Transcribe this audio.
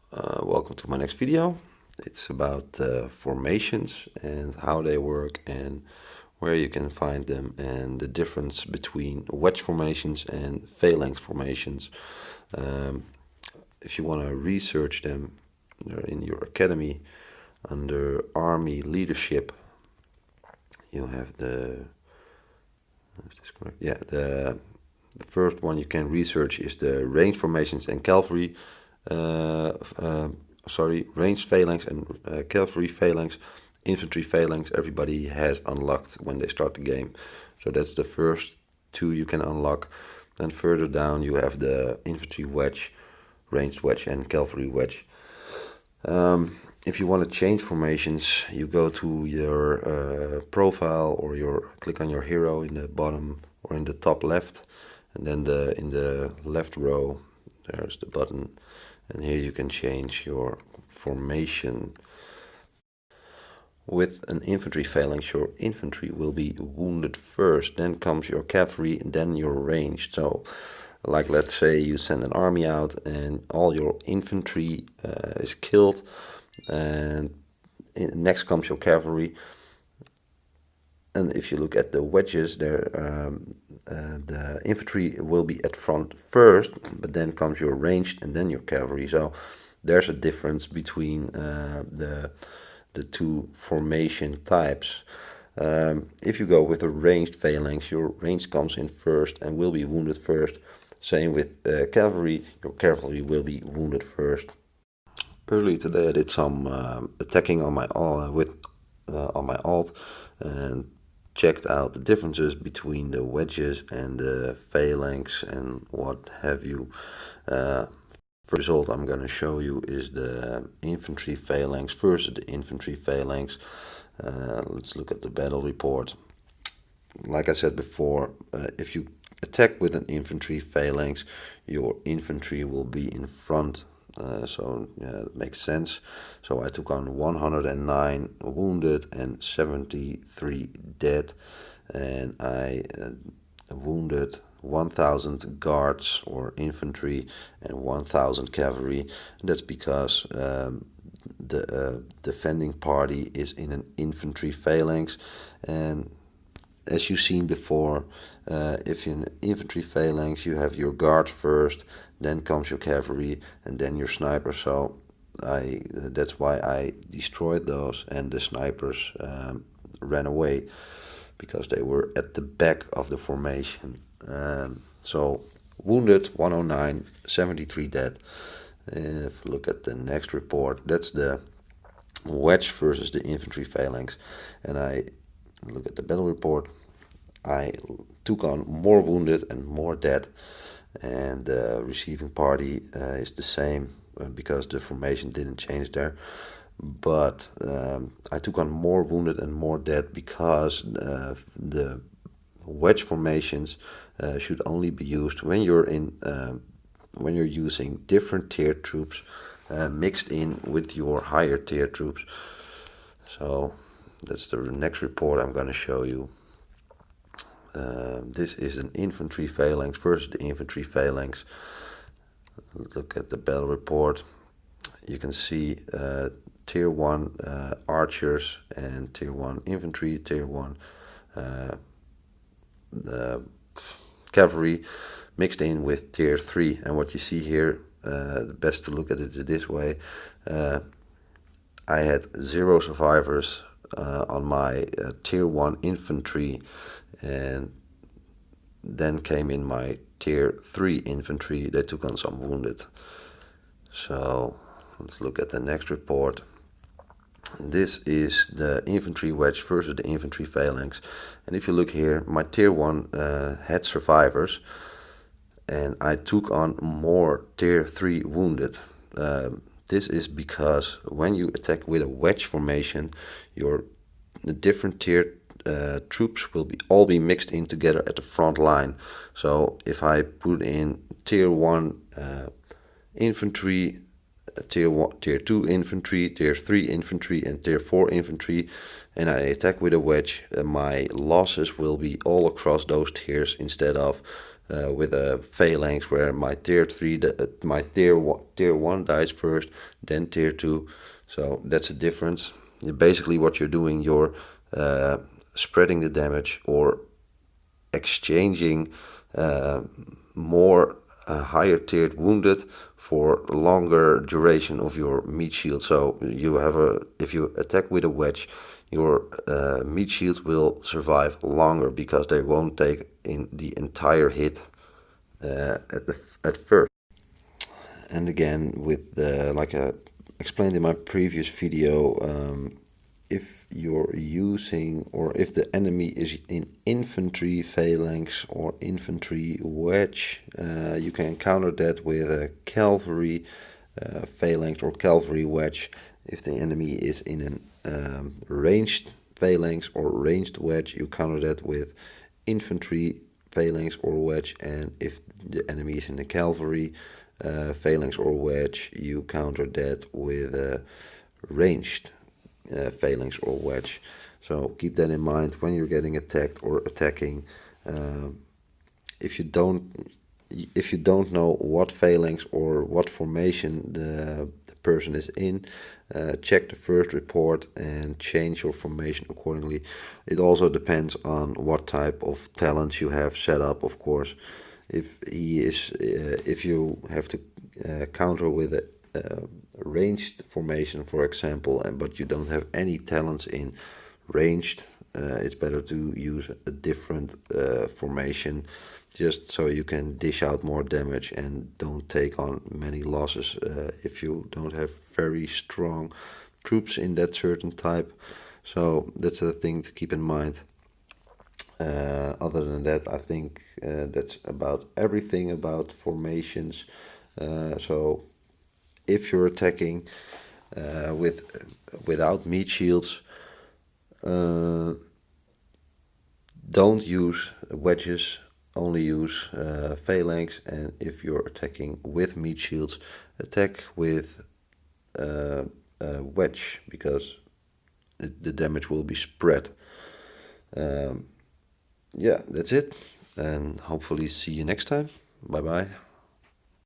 Welcome to my next video. It's about formations and how they work and where you can find them and the difference between wedge formations and phalanx formations. Um, if you want to research them, they're in your academy under Army Leadership. You have is this correct? Yeah, the first one you can research is the range formations and cavalry. Uh, uh, Range phalanx and cavalry phalanx, infantry phalanx. Everybody has unlocked when they start the game, so that's the first two you can unlock. Then further down you have the infantry wedge, ranged wedge, and cavalry wedge. If you want to change formations, you go to your profile or click on your hero in the bottom or in the top left, and then in the left row there's the button, and here you can change your formation. With an infantry phalanx, your infantry will be wounded first, then comes your cavalry, and then your range. So, like let's say you send an army out and all your infantry is killed, and next comes your cavalry. And if you look at the wedges, the infantry will be at front first, but then comes your ranged and then your cavalry. So there's a difference between the two formation types. If you go with a ranged phalanx, your range comes in first and will be wounded first. Same with cavalry, your cavalry will be wounded first. Earlier today I did some attacking on my alt and checked out the differences between the wedges and the phalanx and what have you. First result I'm going to show you is the infantry phalanx versus the infantry phalanx. Let's look at the battle report. Like I said before, if you attack with an infantry phalanx, your infantry will be in front. So yeah, it makes sense. So I took on 109 wounded and 73 dead, and I wounded 1,000 guards or infantry and 1,000 cavalry. And that's because the defending party is in an infantry phalanx, and as you've seen before, if you're in an infantry phalanx, you have your guards first, then comes your cavalry, and then your sniper. So that's why I destroyed those, and the snipers ran away because they were at the back of the formation. So wounded 109, 73 dead. If you look at the next report, that's the wedge versus the infantry phalanx, and I look at the battle report. I took on more wounded and more dead, and the receiving party is the same because the formation didn't change there. But I took on more wounded and more dead because the wedge formations should only be used when you're using different tier troops mixed in with your higher tier troops. So that's the next report I'm going to show you. This is an infantry phalanx versus the infantry phalanx. Look at the battle report. You can see tier 1 archers and tier 1 infantry, tier 1 cavalry mixed in with tier 3. And what you see here, the best to look at it is this way. I had 0 survivors on my tier 1 infantry, and then came in my tier 3 infantry. They took on some wounded. So let's look at the next report. This is the infantry wedge versus the infantry phalanx, and if you look here, my tier 1 had survivors, and I took on more tier 3 wounded. This is because when you attack with a wedge formation, the different tier troops will all be mixed in together at the front line. So if I put in tier 1 infantry, tier 2 infantry, tier 3 infantry, and tier 4 infantry, and I attack with a wedge, my losses will be all across those tiers instead of with a phalanx where my tier 3, my tier 1 dies first, then tier 2. So that's a difference. Basically what you're doing, you're spreading the damage or exchanging more higher tiered wounded for longer duration of your meat shield. So if you attack with a wedge, your meat shields will survive longer because they won't take in the entire hit at first. And again, with like I explained in my previous video, if you're using, or if the enemy is in infantry phalanx or infantry wedge, you can counter that with a cavalry phalanx or cavalry wedge. If the enemy is in an ranged phalanx or ranged wedge, you counter that with infantry phalanx or wedge. And if the enemy is in the cavalry phalanx or wedge, you counter that with a ranged phalanx or wedge. So keep that in mind when you're getting attacked or attacking. If you don't know what phalanx or what formation the person is in, check the first report and change your formation accordingly. It also depends on what type of talents you have set up, of course. If you have to counter with a ranged formation, for example, but you don't have any talents in ranged, it's better to use a different formation, just so you can dish out more damage and don't take on many losses if you don't have very strong troops in that certain type. So that's a thing to keep in mind. Other than that, I think that's about everything about formations. So if you're attacking without meat shields, don't use wedges, only use phalanx. And if you're attacking with meat shields, attack with a wedge, because the damage will be spread. Yeah, that's it, and hopefully see you next time. Bye bye.